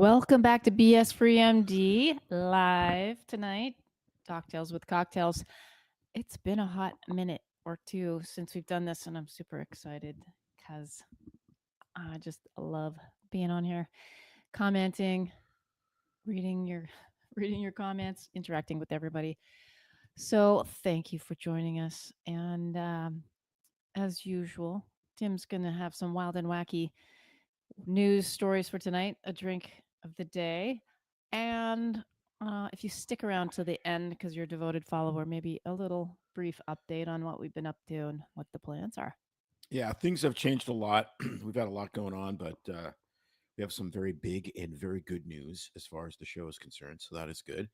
Welcome back to BS Free MD live tonight. Doctales with cocktails. It's been a hot minute or two since we've done this, and I'm super excited because I just love being on here, commenting, reading your reading your comments, interacting with everybody. So thank you for joining us. And as usual, Tim's gonna have some wild and wacky news stories for tonight, a drink of the day, and if you stick around to the end because you're a devoted follower, maybe a little brief update on what we've been up to and what the plans are. Yeah, things have changed a lot. We've got a lot going on, but we have some very big and very good news as far as the show is concerned. So that is good.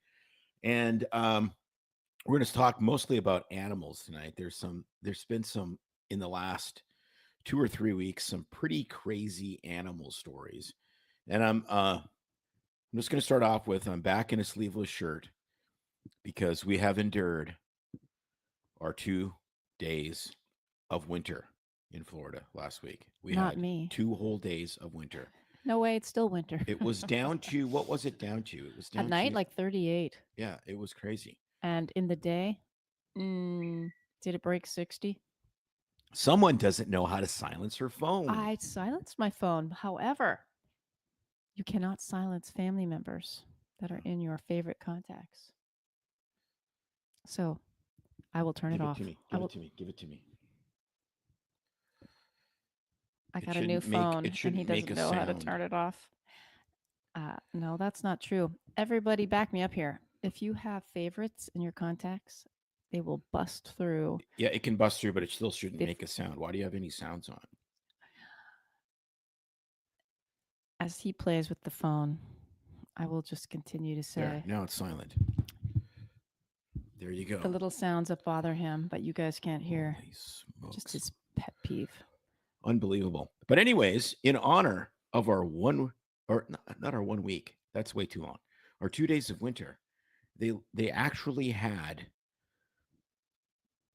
And we're going to talk mostly about animals tonight. There's been some in the last 2 or 3 weeks, some pretty crazy animal stories. And I'm just going to start off with I'm back in a sleeveless shirt because we have endured our 2 days of winter in Florida last week. We Not had me. 2 whole days of winter. No way, it's still winter. It was down to what was it down to? It was down At night, to like 38. yeah, it was crazy. And in the day, did it break 60? Someone doesn't know how to silence her phone. I silenced my phone. However, you cannot silence family members that are in your favorite contacts. So I will turn Give it it off. to me. I Give will. it to me. Give it to me. I It got a new shouldn't make phone, it and shouldn't he make doesn't a know how to sound. turn it off. No, that's not true. Everybody, back me up here. If you have favorites in your contacts, they will bust through. Yeah, it can bust through, but it still shouldn't If- make a sound. Why do you have any sounds on? As he plays with the phone, I will just continue to There. say Now it's silent. There you go. the little sounds that bother him, but you guys can't hear. Holy smokes. Just his pet peeve. Unbelievable. But anyways, in honor of our not our 1 week, that's way too long. Our 2 days of winter, they actually had,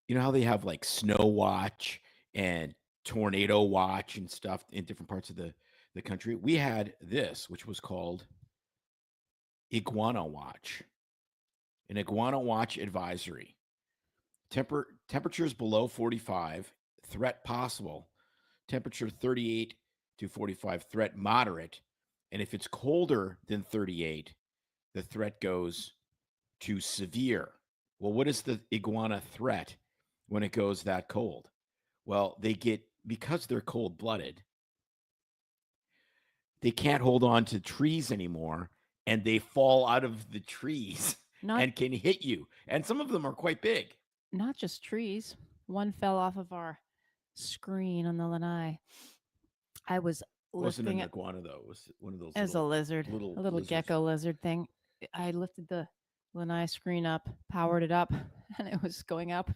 you know how they have like snow watch and tornado watch and stuff in different parts of the country. We had this, which was called iguana watch, an iguana watch advisory. Temperatures below 45, threat possible. Temperature 38 to 45, threat moderate. And if it's colder than 38, the threat goes to severe. Well, what is the iguana threat when it goes that cold? Well, because they're cold blooded, they can't hold on to trees anymore and they fall out of the trees and can hit you. And some of them are quite big. Not just trees. One fell off of our screen on the lanai. I was It wasn't lifting an it iguana though. It was one of those as a lizard, a little lizards. gecko lizard thing. I lifted the lanai screen up, powered it up, and it was going up.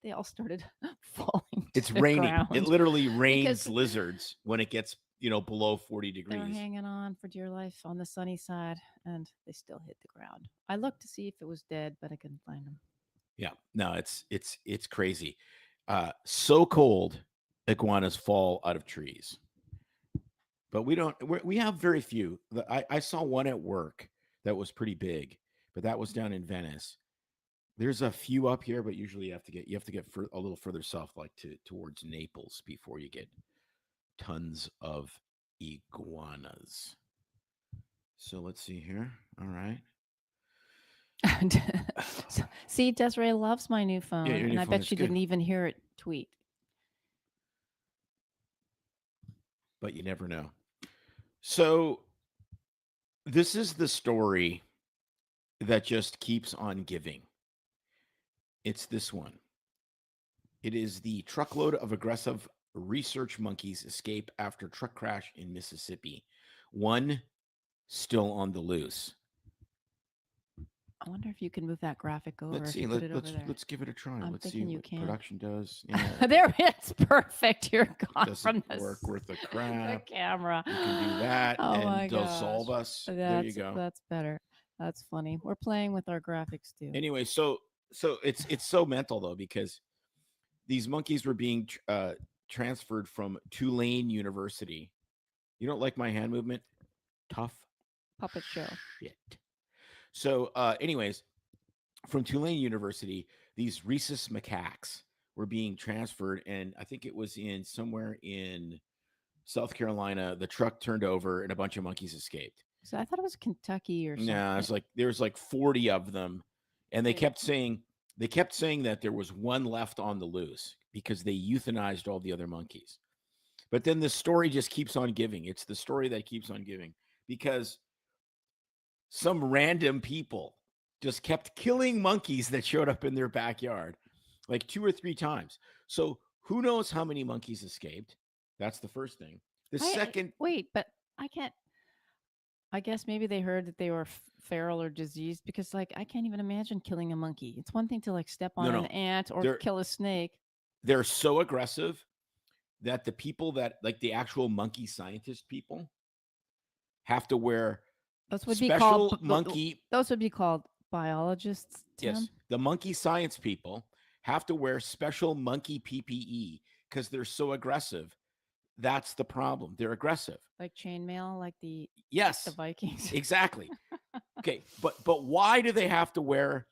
They all started falling. It's to the raining. ground It literally rains because lizards when it gets below 40 they're degrees. hanging on for dear life on the sunny side, and they still hit the ground. I looked to see if it was dead, but I couldn't find them. Yeah, no, it's crazy. So cold, iguanas fall out of trees. But we have very few. I saw one at work that was pretty big, but that was down in Venice. There's a few up here, but usually you have to get a little further south, like towards Naples, before you get tons of iguanas. So let's see here. All right. See, Desiree loves my new phone, your new and I phone bet is she good. didn't even hear it tweet. But you never know. So this is the story that just keeps on giving. It's this one. It is the truckload of aggressive research monkeys escape after truck crash in Mississippi. One still on the loose. I wonder if you can move that graphic over. Let's see. Let's give it a try. Let's see you what can. production does. Yeah. There, it's perfect. You're gone doesn't from the work worth a crap. The camera. You can do that, oh and my dissolve us. There you go. That's better. That's funny. We're playing with our graphics too. Anyway, so it's so mental though, because these monkeys were being transferred from Tulane University. You don't like my hand movement? Tough. puppet show. Shit. So, anyways, from Tulane University, these rhesus macaques were being transferred, and I think it was in somewhere in South Carolina. The truck turned over, and a bunch of monkeys escaped. So I thought it was Kentucky or something. No, it's like there's like 40 of them, and they Wait. kept saying that there was one left on the loose because they euthanized all the other monkeys. But then the story just keeps on giving. It's the story that keeps on giving because some random people just kept killing monkeys that showed up in their backyard like 2 or 3 times. So who knows how many monkeys escaped? That's the first thing. The second, Wait, but I can't. I guess maybe they heard that they were feral or diseased because, like, I can't even imagine killing a monkey. It's one thing to like step on an no, ant or they're kill a snake. they're so aggressive that the people that like the actual monkey scientist people have to wear Those would be called. special monkey. Those would be called biologists, Tim. Yes, the monkey science people have to wear special monkey PPE because they're so aggressive. That's the problem. They're aggressive. Like chainmail, like the Yes, Vikings. exactly. Okay, but why do they have to wear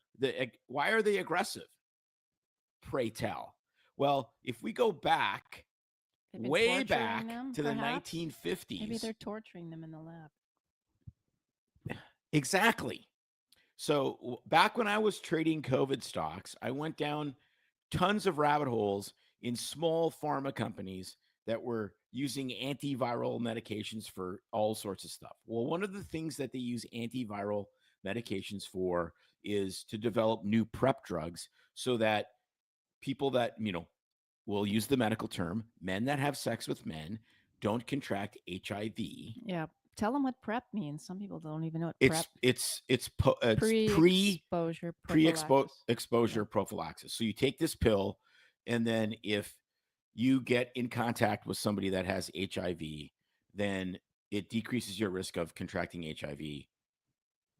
why are they aggressive? Pray tell. Well, if we go back way back them, to the perhaps? 1950s. Maybe they're torturing them in the lab. Exactly. So back when I was trading COVID stocks, I went down tons of rabbit holes in small pharma companies that were using antiviral medications for all sorts of stuff. Well, one of the things that they use antiviral medications for is to develop new PrEP drugs so that people that, we'll use the medical term, men that have sex with men don't contract HIV. Yeah. Tell them what PrEP means. Some people don't even know what PrEP. It's Pre-exposure prophylaxis. exposure prophylaxis. So you take this pill, and then if you get in contact with somebody that has HIV, then it decreases your risk of contracting HIV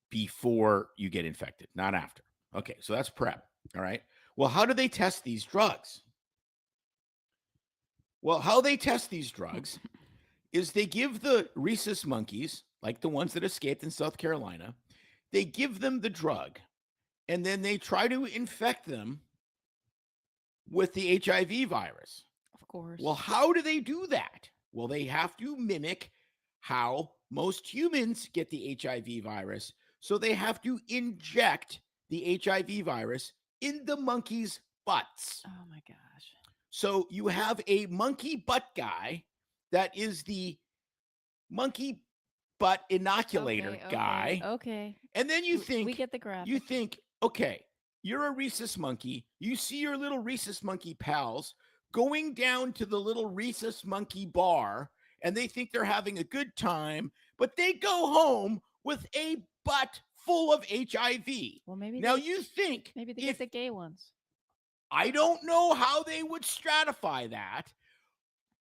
before you get infected, not after. Okay, so that's PrEP. All right. Well, how do they test these drugs? Well, how they test these drugs is they give the rhesus monkeys, like the ones that escaped in South Carolina, they give them the drug, and then they try to infect them with the HIV virus. Of course. Well, how do they do that? Well, they have to mimic how most humans get the HIV virus. So they have to inject the HIV virus in the monkeys' butts. Oh my gosh. So you have a monkey butt guy that is the monkey butt inoculator guy. Okay. And then you think, we get the graphic. You think, okay, you're a rhesus monkey. You see your little rhesus monkey pals going down to the little rhesus monkey bar, and they think they're having a good time, but they go home with a butt full of HIV. Well, maybe you think maybe they get the gay ones. I don't know how they would stratify that,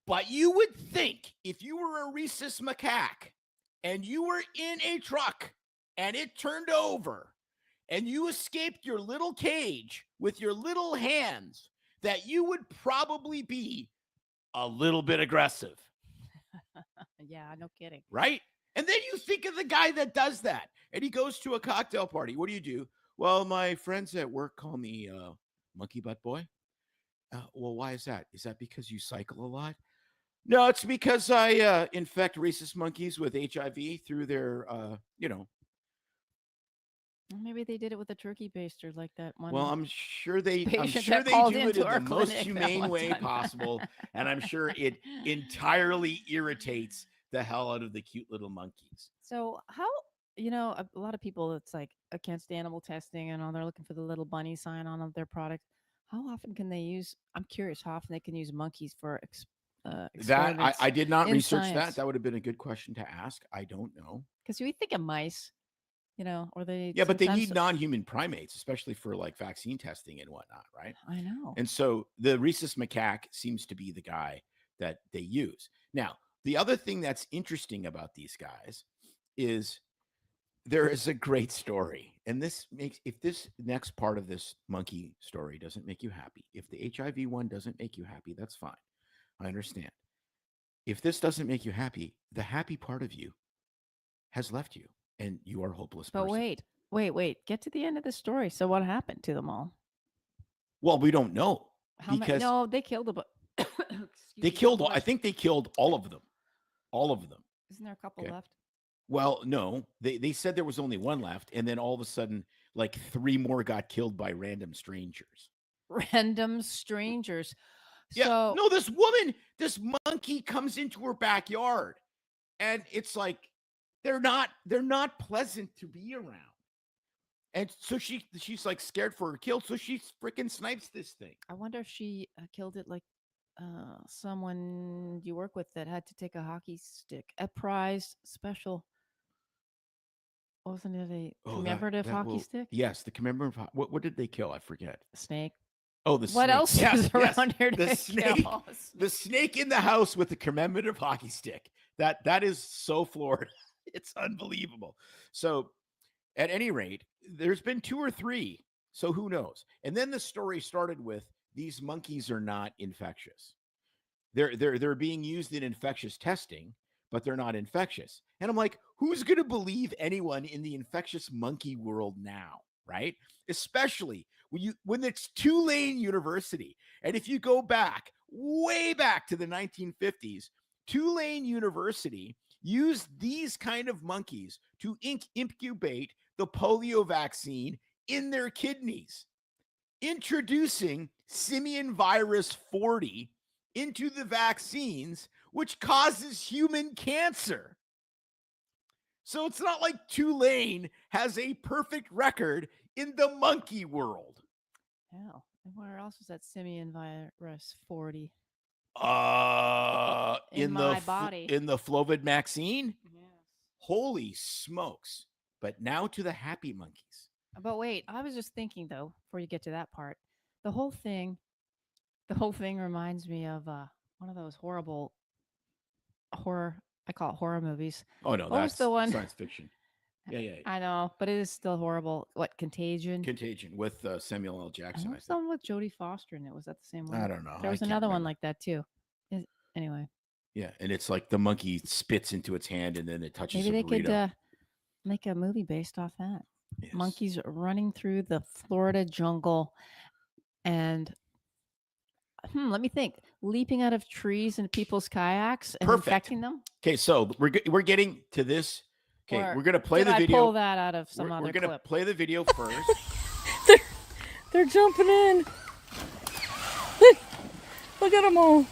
but you would think if you were a rhesus macaque and you were in a truck and it turned over and you escaped your little cage with your little hands, that you would probably be a little bit aggressive. Yeah, no kidding. Right? And then you think of the guy that does that and he goes to a cocktail party. What do? Well, my friends at work call me Monkey Butt Boy. Well, why is that? Is that because you cycle a lot? No, it's because I infect rhesus monkeys with HIV through their, Maybe they did it with a turkey baster like that one. Well, I'm sure they do patient it that called in into the our most clinic that humane one way time. possible, and I'm sure it entirely irritates the hell out of the cute little monkeys. So how a lot of people, it's like against animal testing and all, they're looking for the little bunny sign on their product. How often can they use? I'm curious how often they can use monkeys for That experiments. I did not in research science. that. That would have been a good question to ask. I don't know. Because we think of mice, or they. Yeah, but they need non-human primates, especially for like vaccine testing and whatnot, right? I know. And so the rhesus macaque seems to be the guy that they use. Now, the other thing that's interesting about these guys is there is a great story. And if this next part of this monkey story doesn't make you happy, if the HIV one doesn't make you happy, that's fine. I understand. If this doesn't make you happy, the happy part of you has left you and you are a hopeless But person. wait. Get to the end of the story. So what happened to them all? Well, we don't know How many? because No, they killed a bunch. they Excuse me, a killed. whole I bunch. think they killed all of them. All of them. Isn't there a couple Okay. left? Well, no, they said there was only one left, and then all of a sudden, like three more got killed by random strangers. Random strangers. Yeah, So no, this monkey comes into her backyard, and it's like they're not pleasant to be around. And so she's like scared for her kill, so she freaking snipes this thing. I wonder if she killed it like someone you work with that had to take a hockey stick, a prized special. Wasn't it a Oh, commemorative that hockey will stick? yes, the commemorative. What did they kill? I forget. Snake. Oh, the What snake. else Yes, is yes, around here the to snake. kill? The snake in the house with the commemorative hockey stick. That is so Florida. It's unbelievable. So, at any rate, there's been two or three. So who knows? And then the story started with these monkeys are not infectious. They're being used in infectious testing, but they're not infectious. And I'm like, who's going to believe anyone in the infectious monkey world now, right? Especially when it's Tulane University. And if you go back, way back to the 1950s, Tulane University used these kind of monkeys to incubate the polio vaccine in their kidneys, introducing simian virus 40 into the vaccines, which causes human cancer. So it's not like Tulane has a perfect record in the monkey world. Hell, and where else is that simian virus 40? In my body. in the Flovid vaccine? Yes. Holy smokes. But now to the happy monkeys. But wait, I was just thinking though, before you get to that part, the whole thing, the whole thing reminds me of one of those horrible horror. I call it horror movies. Oh no, What was the that's one? science fiction. Yeah. I know, but it is still horrible. What, Contagion? Contagion with Samuel L. And Jackson, what I was the think. one with Jodie Foster in it? Was that the same one? I don't know. There I was can't another one remember. like that too. Anyway, Yeah, and it's like the monkey spits into its hand and then it touches maybe a they burrito. could make a movie based off that. Yes. Monkeys running through the Florida jungle and let me think, leaping out of trees into people's kayaks and Perfect. infecting them. Okay, so we're getting to this. Okay, Or we're gonna play did the I video. pull that out of some we're other gonna clip? play the video first. They're jumping in. Look at them all.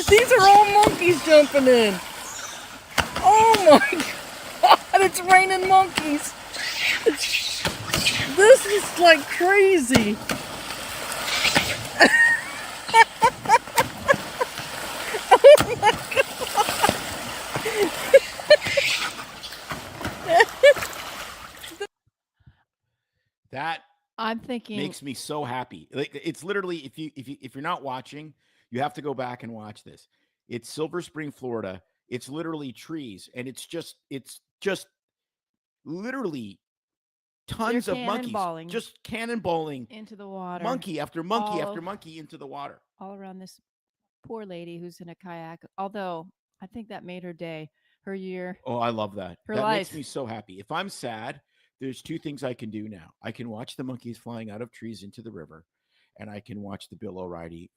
These are all monkeys jumping in. Oh my God, it's raining monkeys. This is like crazy. That I'm thinking makes me so happy. Like it's literally if you're not watching, you have to go back and watch this. It's Silver Spring, Florida. It's literally trees, and it's just literally tons of monkeys cannonballing just cannonballing into the water, monkey after monkey all after monkey into the water. all around this poor lady who's in a kayak. Although I think that made her day, her year, Oh, I love that. her That life. makes me so happy. If I'm sad, there's two things I can do now. I can watch the monkeys flying out of trees into the river, and I can watch the Bill O'Reilly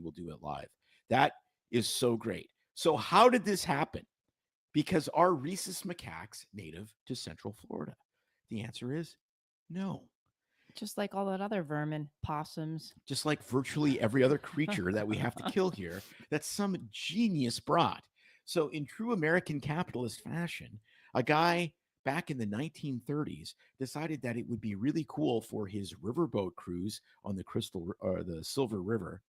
will do it live. That is so great. So how did this happen? Because are rhesus macaques native to Central Florida? The answer is no. Just like all that other vermin, possums. Just like virtually every other creature that we have to kill here, that some genius brought. So, in true American capitalist fashion, a guy back in the 1930s decided that it would be really cool for his riverboat cruise on the Silver River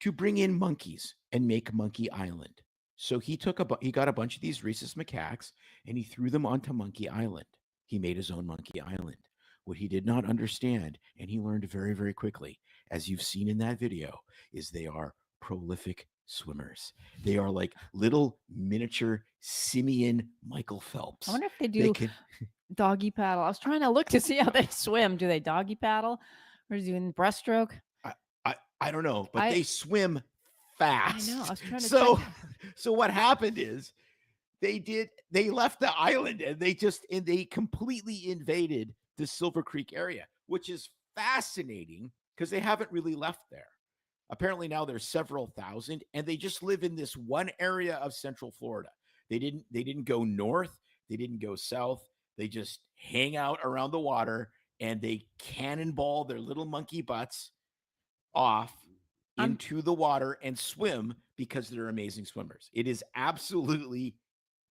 to bring in monkeys and make Monkey Island. So he got a bunch of these rhesus macaques and he threw them onto Monkey Island. He made his own Monkey Island. What he did not understand, and he learned very, very quickly, as you've seen in that video, is they are prolific swimmers. They are like little miniature simian Michael Phelps. I wonder if they do doggy paddle. I was trying to look to see how they swim. Do they doggy paddle or is it doing breaststroke? I don't know, but they swim fast. I know. I was trying to So, check. so what happened is they left the island and they completely invaded the Silver Creek area, which is fascinating because they haven't really left there. Apparently now there's several thousand and they just live in this one area of Central Florida. They didn't go north, they didn't go south. They just hang out around the water and they cannonball their little monkey butts off I'm into the water and swim because they're amazing swimmers. It is absolutely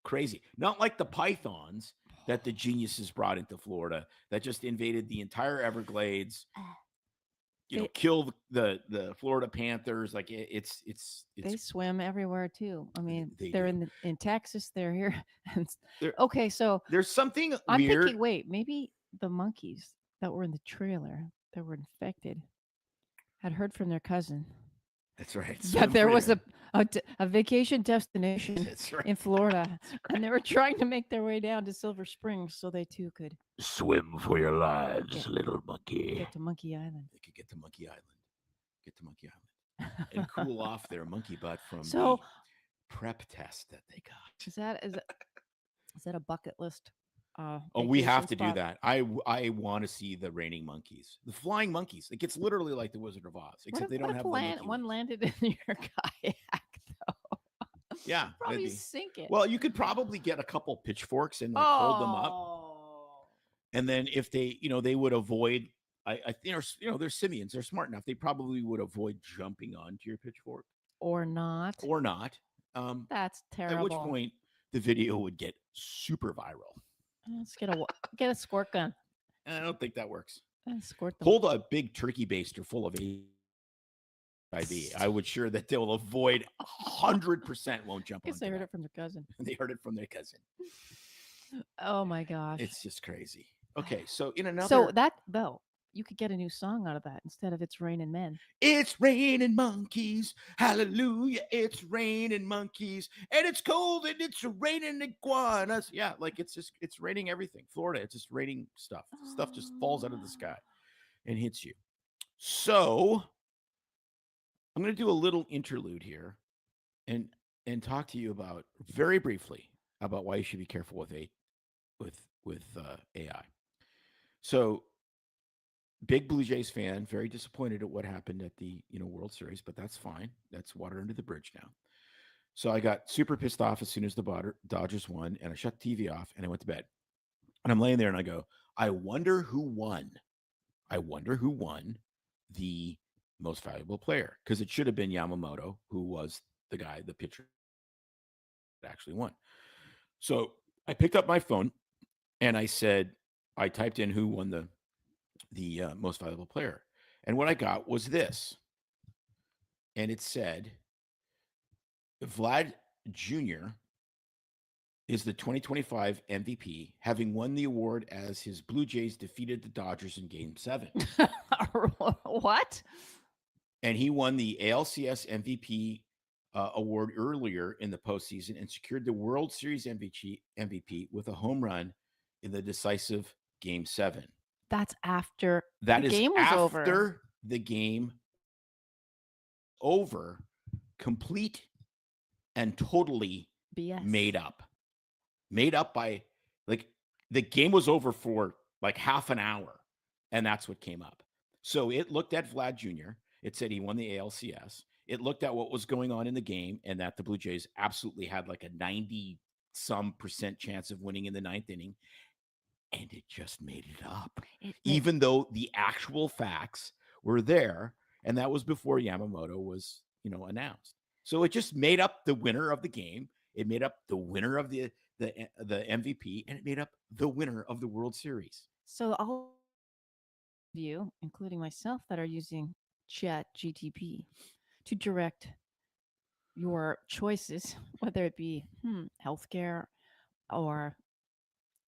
crazy. Not like the pythons that the geniuses brought into Florida that just invaded the entire Everglades, they kill the Florida panthers. Like they it's swim everywhere too. I mean, they they're do. in Texas. They're here. There, Okay, so there's something I'm weird. thinking. Wait, maybe the monkeys that were in the trailer that were infected had heard from their cousin That's right. that there was freedom. a vacation destination That's right. in Florida, and they were trying to make their way down to Silver Springs so they too could Swim for your lives, Get- little monkey. get to Monkey Island. They could get to Monkey Island. Get to Monkey Island. And cool off their monkey butt from So the prep test that they got. is that a bucket list? Oh, we have vacation to do spot? that. I want to see the raining monkeys, the flying monkeys. Like it's literally like the Wizard of Oz, What except if, they what don't if have the monkey one wings. landed in your kayak though? Yeah, Probably maybe. sink it. Well, you could probably get a couple pitchforks and like hold them up, Oh. and then if they, they would avoid. I think, they're simians. They're smart enough. They probably would avoid jumping onto your pitchfork Or not. or not. That's At which terrible. point the video would get super viral. Let's get a squirt gun And I don't think that works. and squirt them. Hold a big turkey baster full of HIV. I would sure that they'll avoid 100% won't jump I guess on. they heard it from their cousin. They heard it from their cousin. Oh my gosh. It's just crazy. Okay, so in another, So that though, you could get a new song out of that instead of "It's Raining Men." it's raining monkeys, hallelujah! It's raining monkeys, and it's cold, and it's raining iguanas. Yeah, like it's raining everything. Florida, it's just raining stuff. Stuff just falls out of the sky and hits you. So I'm going to do a little interlude here, and talk to you about very briefly about why you should be careful with AI. So, big Blue Jays fan, very disappointed at what happened at the World Series, but that's fine. That's water under the bridge now. So I got super pissed off as soon as the Dodgers won, and I shut the TV off and I went to bed. And I'm laying there and I go, I wonder who won. I wonder who won the most valuable player, because it should have been Yamamoto, who was the pitcher that actually won. So I picked up my phone and I typed in who won the most valuable player. And what I got was this. And it said, Vlad Jr. is the 2025 MVP, having won the award as his Blue Jays defeated the Dodgers in Game 7. What? And he won the ALCS MVP award earlier in the postseason and secured the World Series MVP with a home run in the decisive Game 7. That's after That the is game was after over. the game over, complete and totally BS. made up by, like, the game was over for like half an hour, and that's what came up. So it looked at Vlad Jr. It said he won the ALCS. It looked at what was going on in the game and that the Blue Jays absolutely had like a 90% chance of winning in the ninth inning. And it just made it up, even though the actual facts were there. And that was before Yamamoto was, announced. So it just made up the winner of the game. It made up the winner of the MVP, and it made up the winner of the World Series. So all of you, including myself, that are using Chat GTP to direct your choices, whether it be healthcare or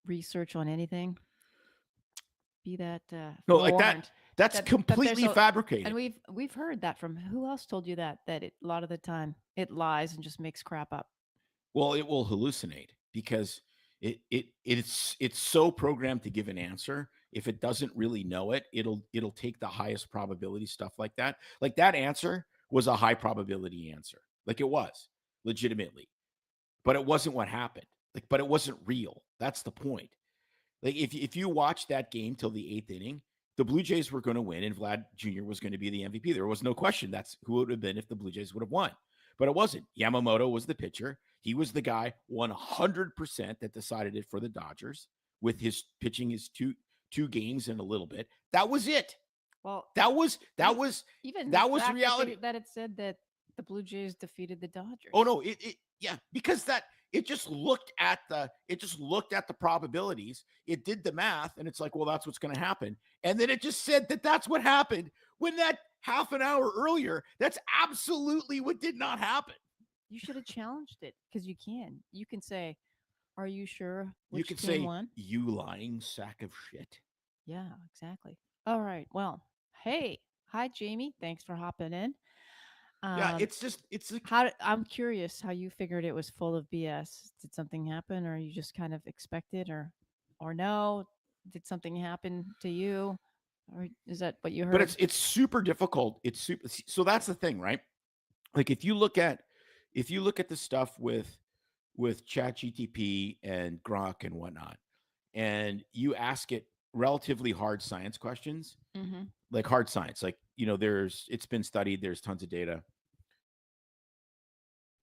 research on anything, be that No, like that. forewarned. That's That there's completely fabricated. And we've heard that from who else told you that a lot of the time it lies and just makes crap up. Well, it will hallucinate because it's so programmed to give an answer. If it doesn't really know it, it'll take the highest probability stuff like that. Like that answer was a high probability answer. Like it was legitimately, but it wasn't what happened. Like, but it wasn't real. That's the point. Like if you watch that game till the eighth inning, the Blue Jays were going to win, and Vlad Jr. was going to be the MVP. There was no question. That's who it would have been if the Blue Jays would have won. But it wasn't. Yamamoto was the pitcher. He was the guy 100% that decided it for the Dodgers with his pitching his two games in a little bit. That was it. Well, That was even that the was fact reality. that it said that the Blue Jays defeated the Dodgers. Oh no, it yeah, because that it just looked at the probabilities. It did the math, and it's like, well, that's what's going to happen. And then it just said that that's what happened when that half an hour earlier, that's absolutely what did not happen. You should have challenged it because you can. You can say, "Are you sure You which could team say, won?" you lying sack of shit. Yeah, exactly. All right. Well, hey, hi Jamie. Thanks for hopping in. Yeah, Um, it's like, I'm curious how you figured it was full of BS. Did something happen, or you just kind of expected, or no? Did something happen to you, or is that what you but heard? it's super difficult. It's super so that's the thing, right? Like if you look at the stuff with ChatGTP and Grok and whatnot, and you ask it relatively hard science questions, Mm-hmm. like hard science, like it's been studied, there's tons of data.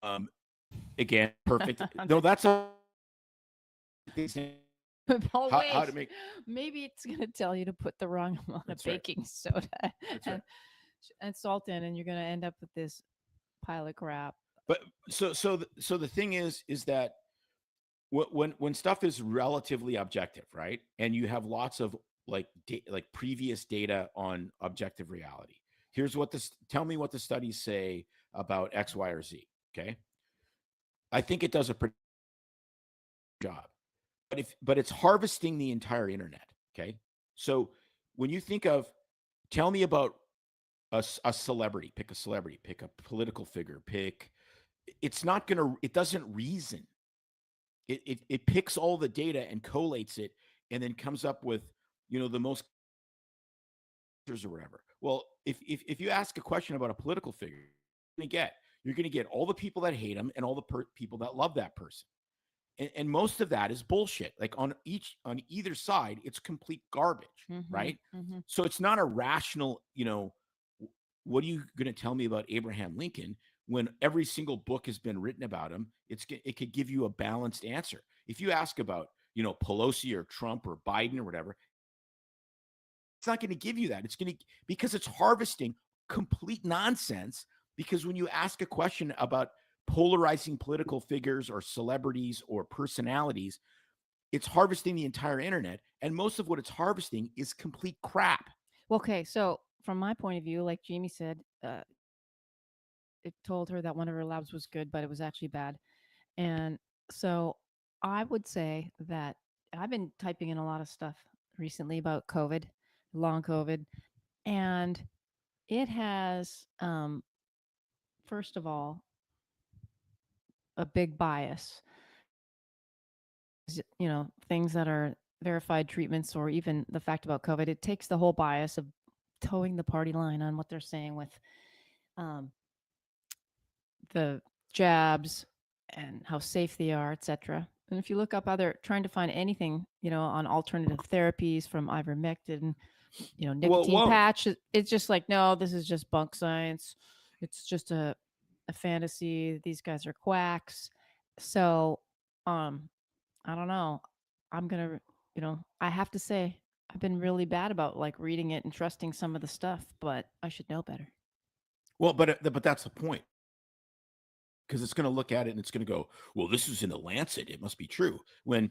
Um, again, perfect. No, that's a Oh how wait, to make. maybe it's gonna tell you to put the wrong amount of That's right. baking soda That's right. and and salt in, and you're gonna end up with this pile of crap. But so the thing is that when stuff is relatively objective, right? And you have lots of like previous data on objective reality. Here's what this tell me what the studies say about X, Y, or Z. Okay. I think it does a pretty good job. But it's harvesting the entire internet. Okay. So when you think of tell me about a celebrity, pick a celebrity, pick a political figure, pick it's not gonna it doesn't reason. It picks all the data and collates it and then comes up with the most or whatever. Well, if you ask a question about a political figure, you're gonna get all the people that hate him and all the people that love that person. And most of that is bullshit. Like on either side, it's complete garbage, Mm-hmm. right? Mm-hmm. So it's not a rational, what are you going to tell me about Abraham Lincoln when every single book has been written about him? It could give you a balanced answer. If you ask about, Pelosi or Trump or Biden or whatever, it's not going to give you that. It's going to because it's harvesting complete nonsense. Because when you ask a question about polarizing political figures or celebrities or personalities, it's harvesting the entire internet. And most of what it's harvesting is complete crap. Okay, so from my point of view, like Jamie said, it told her that one of her labs was good, but it was actually bad. And so I would say that I've been typing in a lot of stuff recently about COVID, long COVID, and it has, first of all, a big bias. Things that are verified treatments or even the fact about COVID, it takes the whole bias of towing the party line on what they're saying with um, the jabs and how safe they are, etc. And if you look up other, trying to find anything, on alternative therapies from ivermectin, Well, nicotine whoa. patch, it's just like, no, this is just bunk science. It's just a fantasy. These guys are quacks. So, um, I don't know. I'm gonna, I have to say, I've been really bad about like reading it and trusting some of the stuff, but I should know better. Well, but that's the point. Because it's going to look at it and it's going to go, well, this is in the Lancet. It must be true. When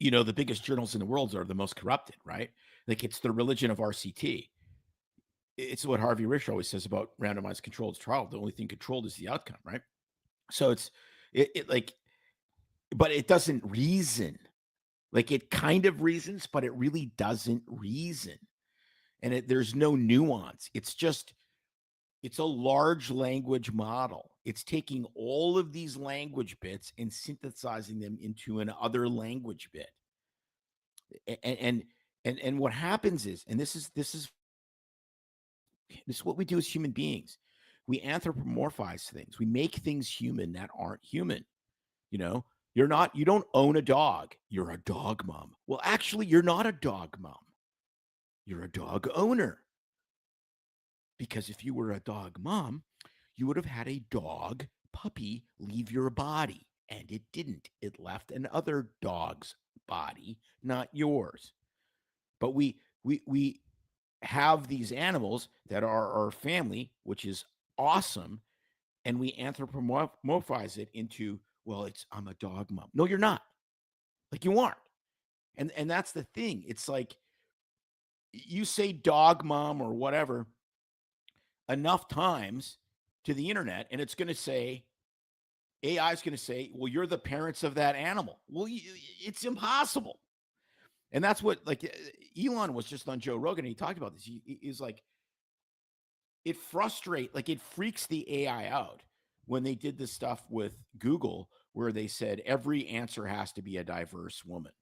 the biggest journals in the world are the most corrupted, right? Like it's the religion of RCT. It's what Harvey Rich always says about randomized controlled trial. The only thing controlled is the outcome, right? So it like, but it doesn't reason. Like it kind of reasons, but it really doesn't reason. And there's no nuance. It's a large language model. It's taking all of these language bits and synthesizing them into an other language bit. And what happens is, and this is what we do as human beings. we anthropomorphize things. We make things human that aren't human. You know, you don't own a dog. You're a dog mom. Well, actually, you're not a dog mom. You're a dog owner. Because if you were a dog mom, you would have had a dog puppy leave your body. And it didn't. It left another dog's body, not yours. But we have these animals that are our family, which is awesome, and we anthropomorphize it into, well, it's I'm a dog mom. No, you're not. Like you aren't. And that's the thing. It's like you say dog mom or whatever enough times to the internet, and it's going to say, AI is going to say, well, you're the parents of that animal. Well, it's impossible. And that's what, like, Elon was just on Joe Rogan, and he talked about this. He's like, it freaks the AI out when they did this stuff with Google, where they said every answer has to be a diverse woman,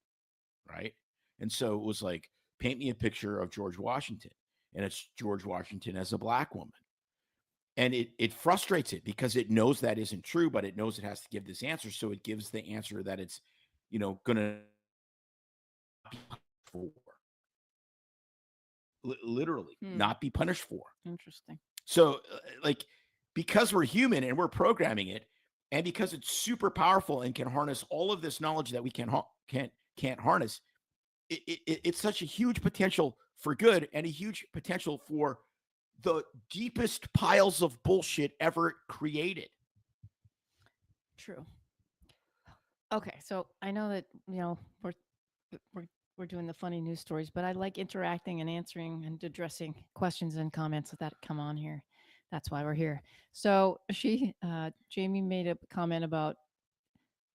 right? And so it was like, paint me a picture of George Washington, and it's George Washington as a black woman. And it frustrates it because it knows that isn't true, but it knows it has to give this answer. So it gives the answer that it's, going to for literally not be punished for. Interesting. So like, because we're human and we're programming it, and because it's super powerful and can harness all of this knowledge that we can't harness, it's such a huge potential for good and a huge potential for the deepest piles of bullshit ever created. True. Okay, so I know that we're doing the funny news stories, but I like interacting and answering and addressing questions and comments that come on here. That's why we're here. So Jamie made a comment about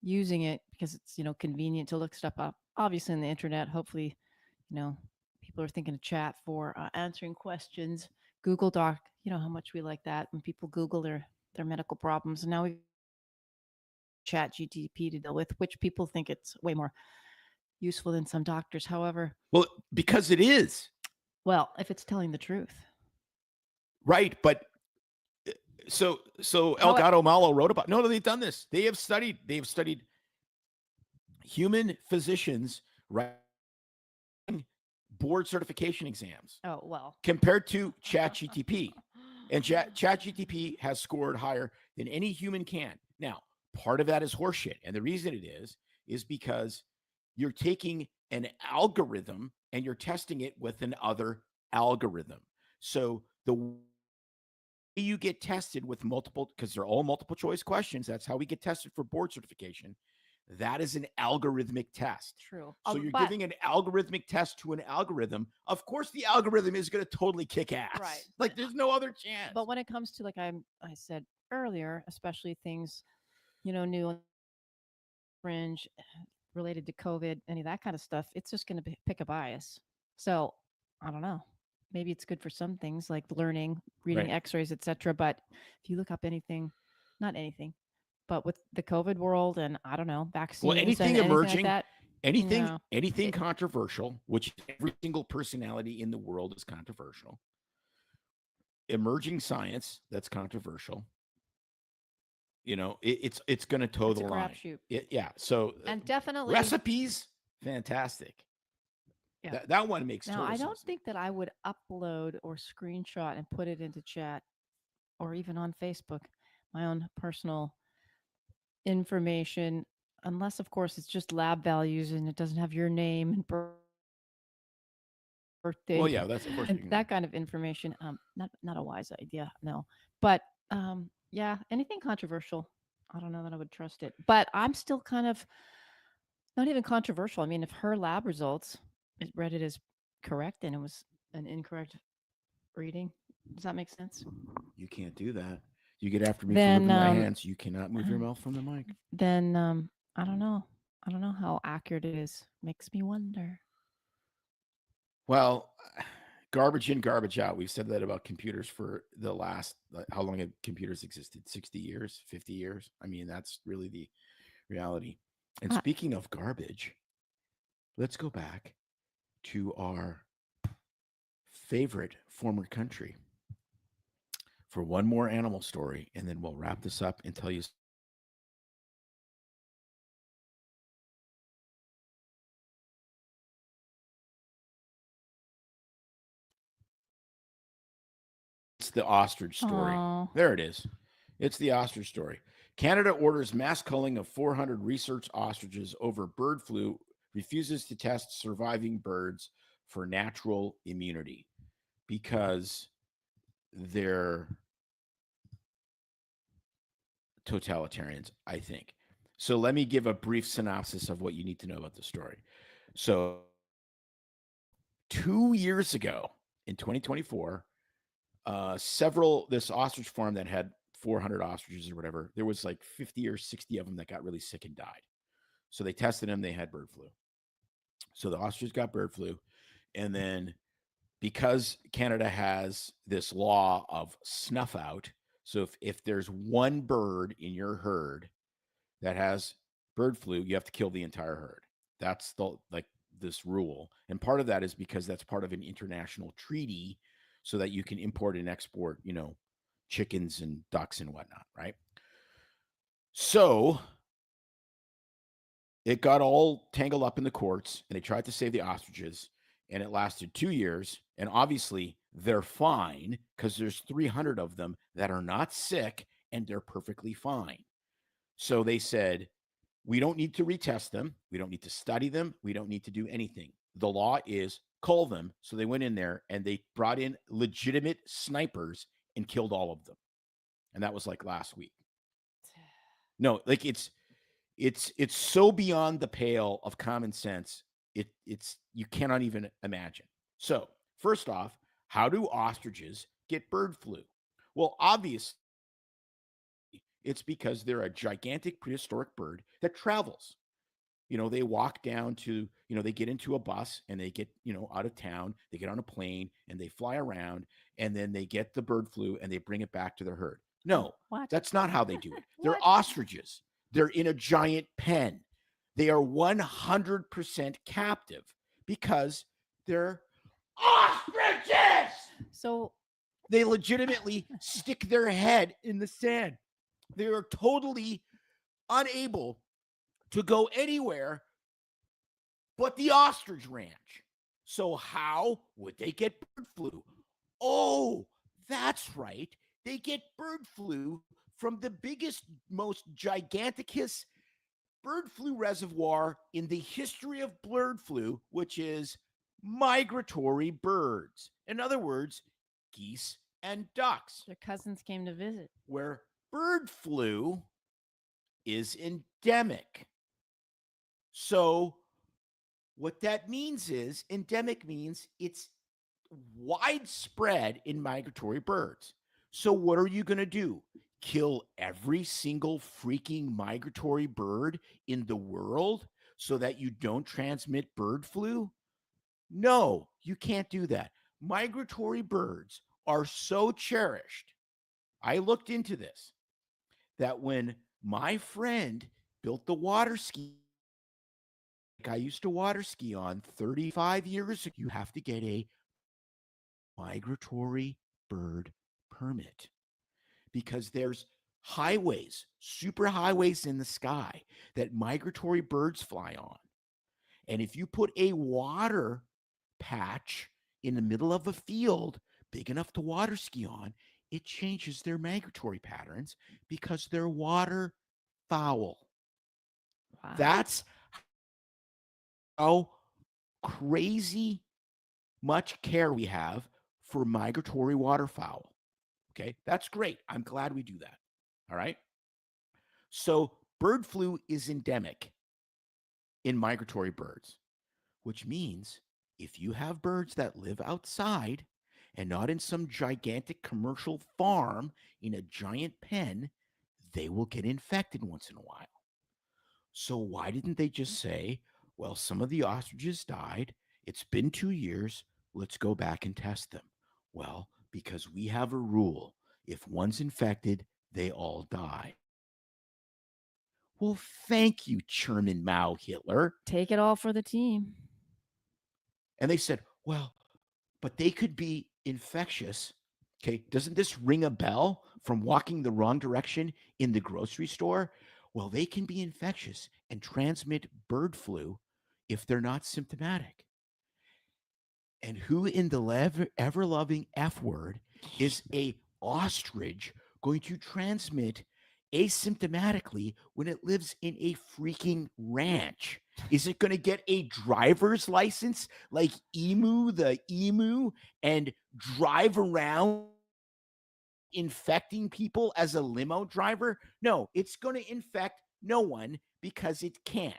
using it because it's convenient to look stuff up. Obviously, on the internet. Hopefully, people are thinking of chat for answering questions. Google Doc. You know how much we like that when people Google their medical problems, and now we chat GTP to deal with, which people think it's way more useful than some doctors. However, well, because it is. Well, if it's telling the truth. Right, but so Elgato Malo wrote about, no, they've done this. They've studied human physicians writing board certification exams. Oh, well. Compared to ChatGTP. And ChatGTP has scored higher than any human can. Now, part of that is horseshit. And the reason it is because you're taking an algorithm and you're testing it with another algorithm. So the way you get tested with multiple, because they're all multiple choice questions, that's how we get tested for board certification. That is an algorithmic test. True. So you're giving an algorithmic test to an algorithm. Of course, the algorithm is going to totally kick ass. Right. Like, there's no other chance. But when it comes to, like I said earlier, especially things, new fringe related to COVID, any of that kind of stuff, it's just going to pick a bias. So I don't know. Maybe it's good for some things like learning, reading X-rays, etc. But if you look up anything, not anything, but with the COVID world and I don't know, vaccines, anything and emerging, anything like that, anything controversial, which every single personality in the world is controversial. Emerging science that's controversial. It's going to toe the line. Yeah. So and definitely recipes, fantastic. Yeah. That one makes total sense. I don't think that I would upload or screenshot and put it into chat or even on Facebook, my own personal information, unless of course it's just lab values and it doesn't have your name and birthday. Well, yeah, that's of course. And that kind of information. Not a wise idea, no. But yeah, anything controversial, I don't know that I would trust it. But I'm still kind of not even controversial. I mean, if her lab results, it read it as correct and it was an incorrect reading. Does that make sense? You can't do that. You get after me for moving my hands. You cannot move your mouth from the mic. Then I don't know. I don't know how accurate it is. Makes me wonder. Well, garbage in, garbage out. We've said that about computers for the last, how long have computers existed? 60 years, 50 years? I mean, that's really the reality. And speaking of garbage, let's go back to our favorite former country. for one more animal story, and then we'll wrap this up and tell you it's the ostrich story. Oh, There it is. It's the ostrich story. Canada orders mass culling of 400 research ostriches over bird flu, refuses to test surviving birds for natural immunity because they're totalitarians, I think. So let me give a brief synopsis of what you need to know about the story. So 2 years ago in 2024, this ostrich farm that had 400 ostriches or whatever, there was like 50 or 60 of them that got really sick and died. So they tested them, they had bird flu. So the ostriches got bird flu. And then because Canada has this law of snuff out, so if there's one bird in your herd that has bird flu, you have to kill the entire herd. That's the like this rule. And part of that is because that's part of an international treaty so that you can import and export, chickens and ducks and whatnot, right? So it got all tangled up in the courts and they tried to save the ostriches and it lasted 2 years. And obviously they're fine because there's 300 of them that are not sick and they're perfectly fine. So they said, we don't need to retest them. We don't need to study them. We don't need to do anything. The law is cull them. So they went in there and they brought in legitimate snipers and killed all of them. And that was like last week. No, like it's so beyond the pale of common sense. It's you cannot even imagine. So, first off, how do ostriches get bird flu? Well, obviously, it's because they're a gigantic prehistoric bird that travels. They walk down to, they get into a bus and they get, out of town, they get on a plane and they fly around and then they get the bird flu and they bring it back to their herd. No, what? that's not how they do it. They're What? ostriches. They're in a giant pen. They are 100% captive because they're ostriches. So, They legitimately stick their head in the sand. They are totally unable to go anywhere but the ostrich ranch. So how would they get bird flu? Oh, that's right. They get bird flu from the biggest, most giganticus bird flu reservoir in the history of bird flu, which is migratory birds. In other words, geese and ducks, their cousins came to visit. where bird flu is endemic. So what that means is endemic means it's widespread in migratory birds. So what are you going to do? Kill every single freaking migratory bird in the world so that you don't transmit bird flu? No, you can't do that. Migratory birds are so cherished. I looked into this that when my friend built the water ski I used to water ski on 35 years ago, you have to get a migratory bird permit because there's highways, super highways in the sky that migratory birds fly on. And if you put a water patch in the middle of a field big enough to water ski on, it changes their migratory patterns because they're water fowl. Wow. That's how crazy much care we have for migratory waterfowl. Okay, that's great. I'm glad we do that. All right. So, bird flu is endemic in migratory birds, which means if you have birds that live outside and not in some gigantic commercial farm in a giant pen, they will get infected once in a while. So, why didn't they just say, well, some of the ostriches died. It's been 2 years. Let's go back and test them. Well, because we have a rule if one's infected, they all die. Well, thank you, Chairman Mao Hitler. Take it all for the team. And they said, well, but they could be infectious Okay. Doesn't this ring a bell from walking the wrong direction in the grocery store? Well, they can be infectious and transmit bird flu if they're not symptomatic. And who in the ever loving F word is a ostrich going to transmit asymptomatically when it lives in a freaking ranch? Is it going to get a driver's license like Emu, the emu, and drive around infecting people as a limo driver? No, it's going to infect no one because it can't.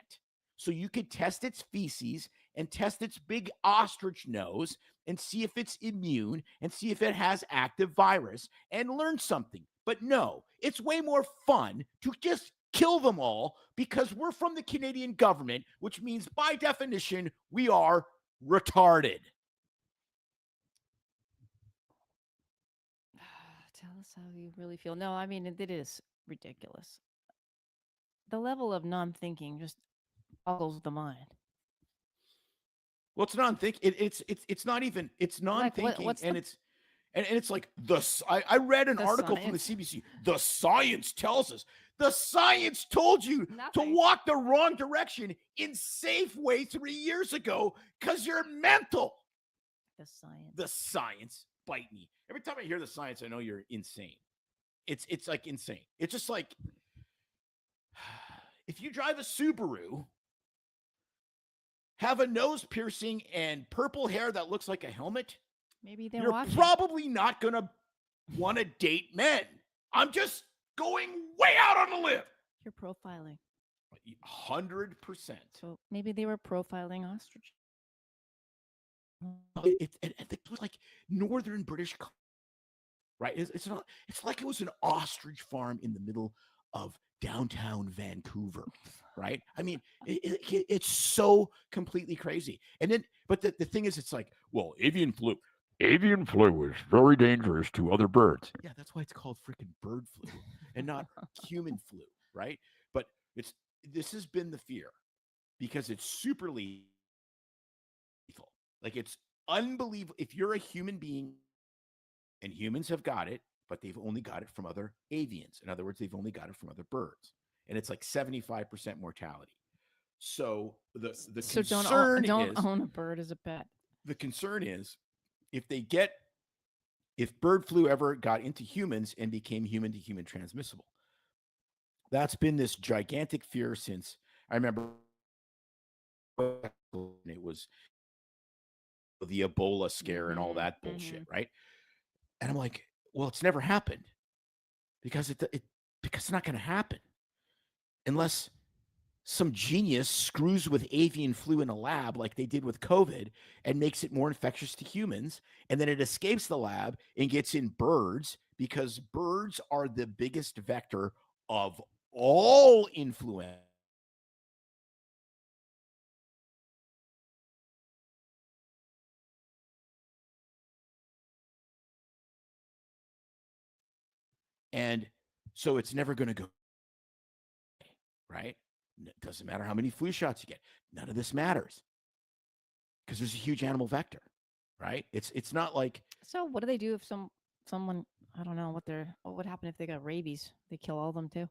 So you could test its feces and test its big ostrich nose and see if it's immune and see if it has active virus and learn something. But no, it's way more fun to just kill them all because we're from the Canadian government, which means by definition, we are retarded. Tell us how you really feel. No, I mean, it is ridiculous. The level of non-thinking just boggles the mind. Well, it's non-think. It's not even. It's Like, non-thinking, what's and the it's like I read an the article from the science? CBC. The science tells us. The science told you to Nothing. walk the wrong direction in Safeway 3 years ago because you're mental. The science. The science bite me every time I hear the science. I know you're insane. It's like insane. It's just like if you drive a Subaru, have a nose piercing and purple hair that looks like a helmet, Maybe they're you're watching. probably not going to want to date men. I'm just going way out on a limb. You're profiling. 100%. So maybe they were profiling ostrich. It was like northern British, right? It's not. It's like it was an ostrich farm in the middle of downtown Vancouver, right? I mean, it's so completely crazy. And then, but the thing is, it's like, well, avian flu. Avian flu is very dangerous to other birds. Yeah, that's why it's called freaking bird flu and not human flu, right? But it's this has been the fear because it's super lethal. Like it's unbelievable. If you're a human being and humans have got it, but they've only got it from other avians. In other words, they've only got it from other birds. And it's like 75% mortality. So the So concern don't is own a bird as a pet. the concern is if bird flu ever got into humans and became human to human transmissible. That's been this gigantic fear since I remember it was the Ebola scare and all that bullshit, right? And I'm like, well, it's never happened because because it's not going to happen unless some genius screws with avian flu in a lab like they did with COVID and makes it more infectious to humans. And then it escapes the lab and gets in birds because birds are the biggest vector of all influenza. And so it's never going to go, right? It doesn't matter how many flu shots you get. None of this matters because there's a huge animal vector, right? It's not like So what do they do if someone I don't know what would happen if they got rabies? They kill all of them too.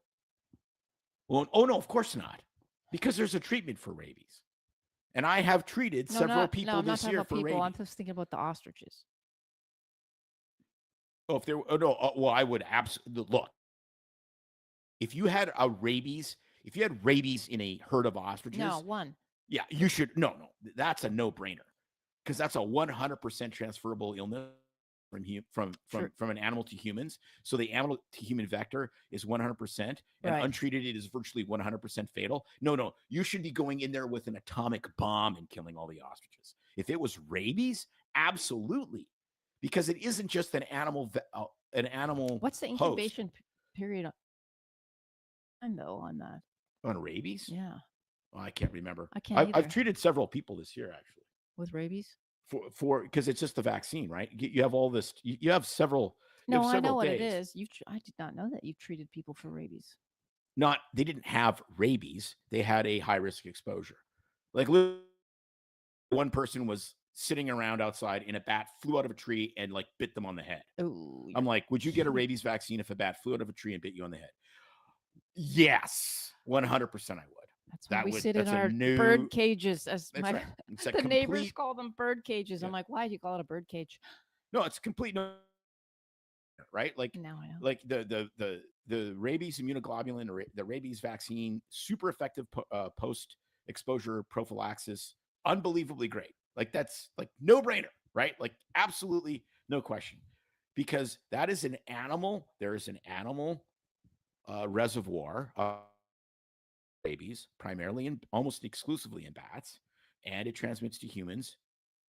well, oh no, of course not, because there's a treatment for rabies, and I have treated several people I'm not this talking year about for people. rabies. I'm just thinking about the ostriches. Oh, if there, oh no, well, I would absolutely look. If you had if you had rabies in a herd of ostriches, No, one. yeah, you should. No, that's a no-brainer because that's a 100% transferable illness from an animal to humans. So the animal to human vector is 100%, and Right. untreated it is virtually 100% fatal. No, you should be going in there with an atomic bomb and killing all the ostriches. If it was rabies, absolutely, because it isn't just an animal. An animal. What's the host. incubation period? I know on that. On rabies? Yeah, Oh, I can't remember. I can't I've either. treated several people this year actually With rabies. for because it's just the vaccine, right? You have all this. You have several. You No, have I know several what it days. is. I did not know that you've treated people for rabies. Not they didn't have rabies. They had a high risk exposure. Like one person was sitting around outside and a bat flew out of a tree and like bit them on the head. Oh, I'm like, would you get a rabies vaccine if a bat flew out of a tree and bit you on the head? Yes, 100% I would. that's why we sit in That's a our new. bird cages, as That's my right. It's a the neighbors complete. call them bird cages. Yeah, I'm like, why do you call it a bird cage? no, it's complete no, right? Now I know. Like the rabies immunoglobulin or the rabies vaccine, super effective post exposure prophylaxis, unbelievably great. Like that's like no brainer, right? Like absolutely no question, because that is an animal. There is an animal reservoir of rabies, primarily and almost exclusively in bats, and it transmits to humans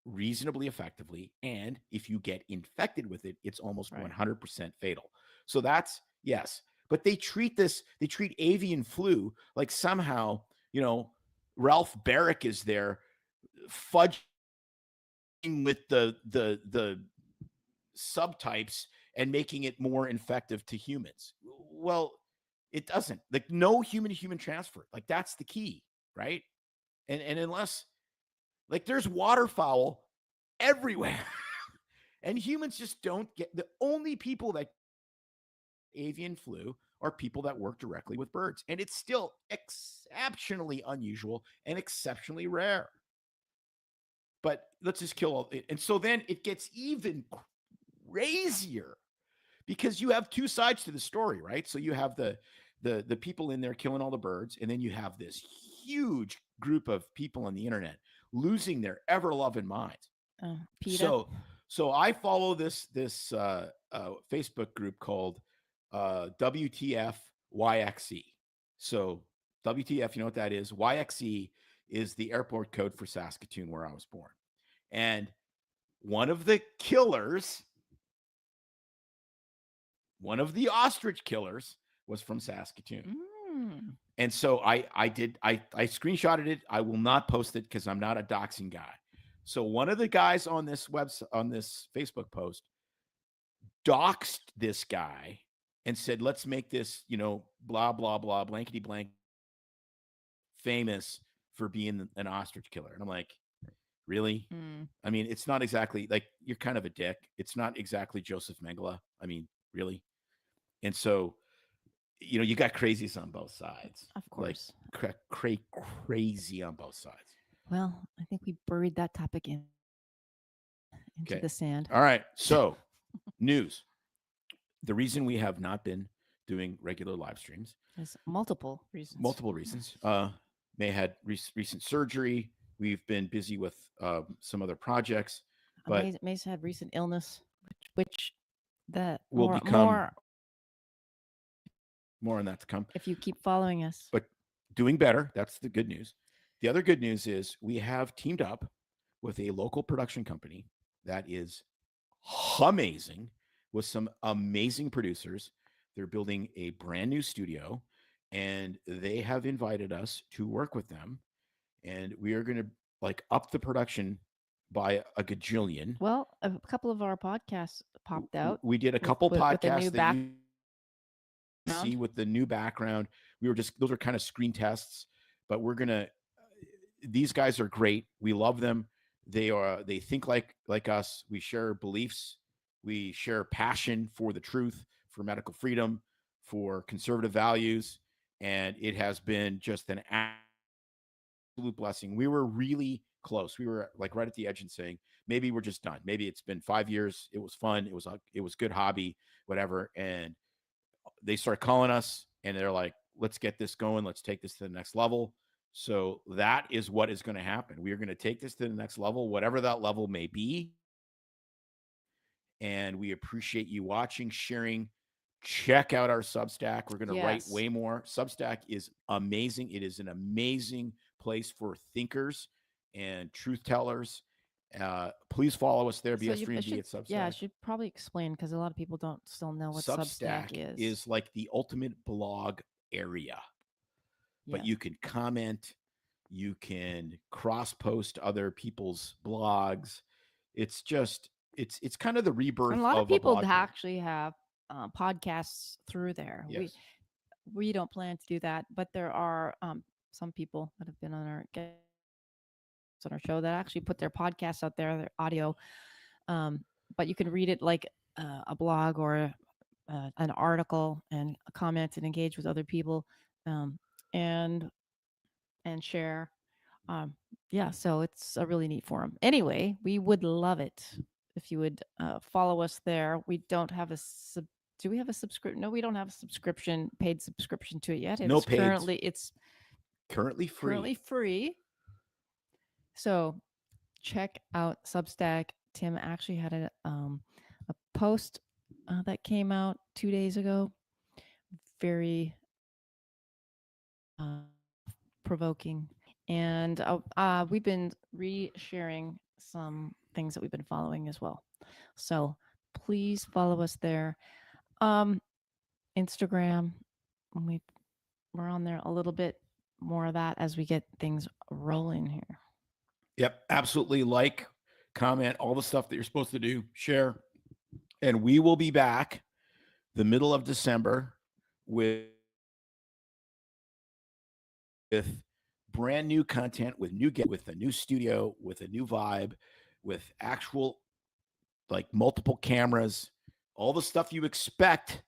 reasonably effectively. And if you get infected with it, it's almost Right. 100% fatal. So that's yes. But they treat avian flu like somehow, Ralph Barrick is there fudging with the subtypes and making it more infective to humans. Well, it doesn't. Like no human to human transfer. Like that's the key, right? And unless like there's waterfowl everywhere. And humans just don't get the only people that avian flu are people that work directly with birds. And it's still exceptionally unusual and exceptionally rare. But let's just kill all it. And so then it gets even crazier because you have two sides to the story, right? So you have the people in there killing all the birds, and then you have this huge group of people on the internet losing their ever loving minds. PETA. So I follow this Facebook group called WTF YXE. So WTF, you know what that is? YXE is the airport code for Saskatoon, where I was born. And one of the killers, one of the ostrich killers, was from Saskatoon. Mm. And so I screenshotted it. I will not post it because I'm not a doxing guy. So one of the guys on this website, on this Facebook post, doxed this guy and said, let's make this, blah, blah, blah, blankety blank famous for being an ostrich killer. And I'm like, really? I mean, it's not exactly like you're kind of a dick. It's not exactly Joseph Mengele. I mean, really? And so, you got crazies on both sides. Of course. Like crazy on both sides. Well, I think we buried that topic into Okay. the sand. All right. So, news. The reason we have not been doing regular live streams, There's multiple reasons. multiple reasons. May had recent surgery. We've been busy with some other projects, but May's had recent illness, which the will more, become more on that to come. if you keep following us. But doing better. That's the good news. The other good news is we have teamed up with a local production company that is amazing, with some amazing producers. They're building a brand new studio, and they have invited us to work with them. And we are going to like up the production by a gajillion. Well, a couple of our podcasts popped out. We did a couple with the podcasts new that you see with the new background. Those are kind of screen tests, but we're going to, these guys are great. We love them. They think like us. We share beliefs. We share passion for the truth, for medical freedom, for conservative values. And it has been just an absolute blessing. We were really close. We were like right at the edge and saying, maybe we're just done. Maybe it's been 5 years. It was fun. It was good hobby, whatever. And they start calling us and they're like, let's get this going. Let's take this to the next level. So that is what is going to happen. We are going to take this to the next level, whatever that level may be. And we appreciate you watching, sharing. Check out our Substack. We're going to write way more. Substack is amazing. It is an amazing place for thinkers and truth tellers. Please follow us there, BS3MD at Substack. Yeah, I should probably explain because a lot of people don't still know what Substack is like the ultimate blog area. But you can comment, you can cross post other people's blogs. It's just it's kind of the rebirth. And a lot of people actually have podcasts through there. Yes. We don't plan to do that, but there are some people that have been on our on our show that actually put their podcasts out there, their audio, um, but you can read it like a blog or an article and comment and engage with other people, um, and share. Um, yeah, so it's a really neat forum. Anyway, we would love it if you would follow us there. We don't have a do we have a subscription? No, we don't have a subscription, paid subscription to it yet. No It's paid. it's Currently free. currently free. So check out Substack. Tim actually had a post that came out 2 days ago. Very provoking. And we've been re-sharing some things that we've been following as well. So please follow us there. Instagram, we're on there a little bit more of that as we get things rolling here. Yep, absolutely. Like, comment, all the stuff that you're supposed to do, share. And we will be back the middle of December with brand new content, with with a new studio, with a new vibe, with actual like multiple cameras, all the stuff you expect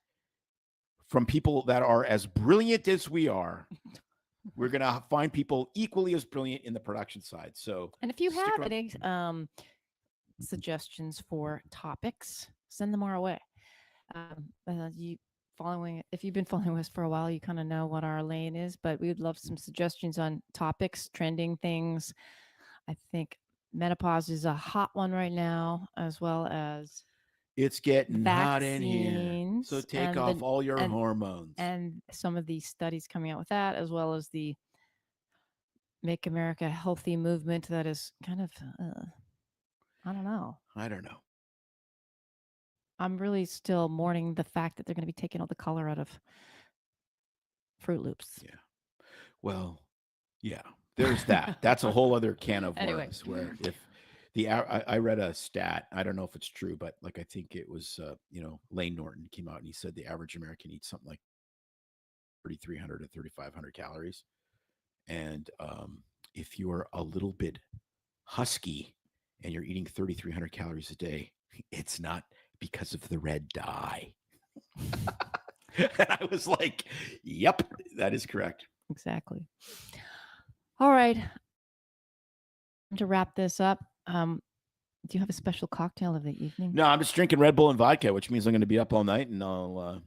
from people that are as brilliant as we are. We're going to find people equally as brilliant in the production side. So, and if you have any suggestions for topics, send them our way. If you've been following us for a while, you kind of know what our lane is, but we would love some suggestions on topics, trending things. I think menopause is a hot one right now, as well as it's getting hot in here. So take off all your hormones. And some of these studies coming out with that, as well as the Make America Healthy movement that is kind of, I don't know. I'm really still mourning the fact that they're going to be taking all the color out of Fruit Loops. Yeah. Well, yeah, there's that. That's a whole other can of worms. Where if I read a stat, I don't know if it's true, but like I think it was, Lane Norton came out and he said the average American eats something like 3,300 to 3,500 calories. And if you're a little bit husky and you're eating 3,300 calories a day, it's not because of the red dye. And I was like, yep, that is correct. Exactly. All right. To wrap this up, do you have a special cocktail of the evening? No, I'm just drinking Red Bull and vodka, which means I'm going to be up all night and I'll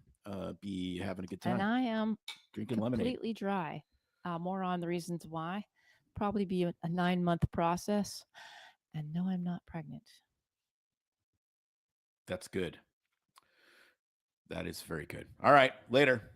be having a good time. And I am drinking completely lemonade. Dry. More on the reasons why. Probably be a 9-month process. And no, I'm not pregnant. That's good. That is very good. All right, later.